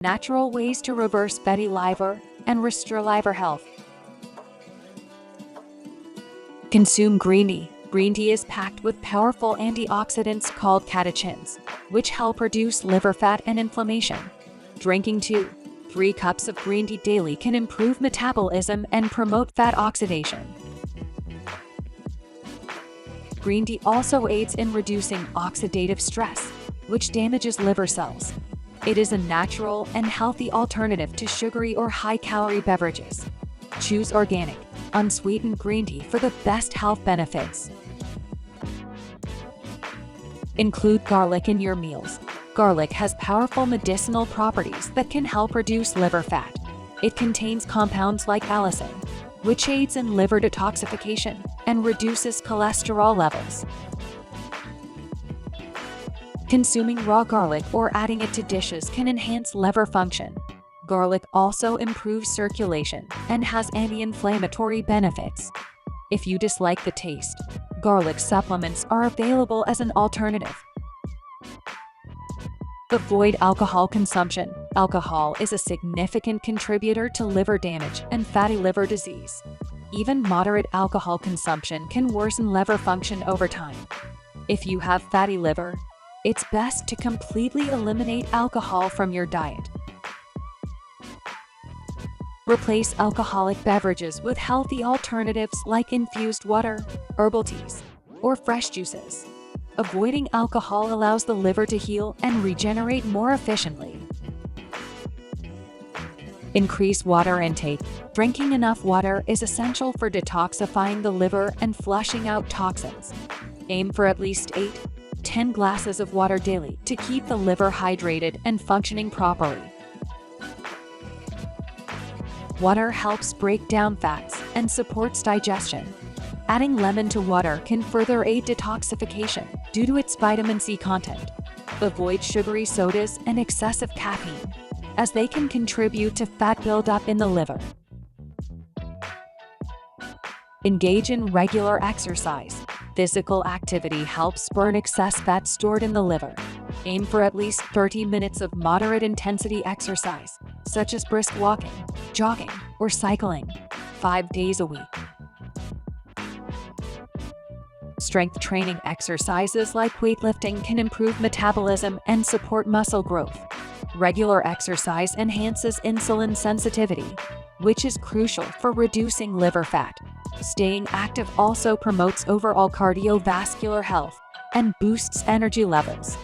Natural ways to reverse fatty liver and restore liver health. Consume green tea. Green tea is packed with powerful antioxidants called catechins, which help reduce liver fat and inflammation. Drinking 2-3 cups of green tea daily can improve metabolism and promote fat oxidation. Green tea also aids in reducing oxidative stress, which damages liver cells. It is a natural and healthy alternative to sugary or high-calorie beverages. Choose organic, unsweetened green tea for the best health benefits. Include garlic in your meals. Garlic has powerful medicinal properties that can help reduce liver fat. It contains compounds like allicin, which aids in liver detoxification and reduces cholesterol levels. Consuming raw garlic or adding it to dishes can enhance liver function. Garlic also improves circulation and has anti-inflammatory benefits. If you dislike the taste, garlic supplements are available as an alternative. Avoid alcohol consumption. Alcohol is a significant contributor to liver damage and fatty liver disease. Even moderate alcohol consumption can worsen liver function over time. If you have fatty liver, it's best to completely eliminate alcohol from your diet. Replace alcoholic beverages with healthy alternatives like infused water, herbal teas, or fresh juices. Avoiding alcohol allows the liver to heal and regenerate more efficiently. Increase water intake. Drinking enough water is essential for detoxifying the liver and flushing out toxins. Aim for at least 8-10 glasses of water daily to keep the liver hydrated and functioning properly. Water helps break down fats and supports digestion. Adding lemon to water can further aid detoxification due to its vitamin C content. Avoid sugary sodas and excessive caffeine, as they can contribute to fat buildup in the liver. Engage in regular exercise. Physical activity helps burn excess fat stored in the liver. Aim for at least 30 minutes of moderate intensity exercise, such as brisk walking, jogging, or cycling, 5 days a week. Strength training exercises like weightlifting can improve metabolism and support muscle growth. Regular exercise enhances insulin sensitivity, which is crucial for reducing liver fat. Staying active also promotes overall cardiovascular health and boosts energy levels.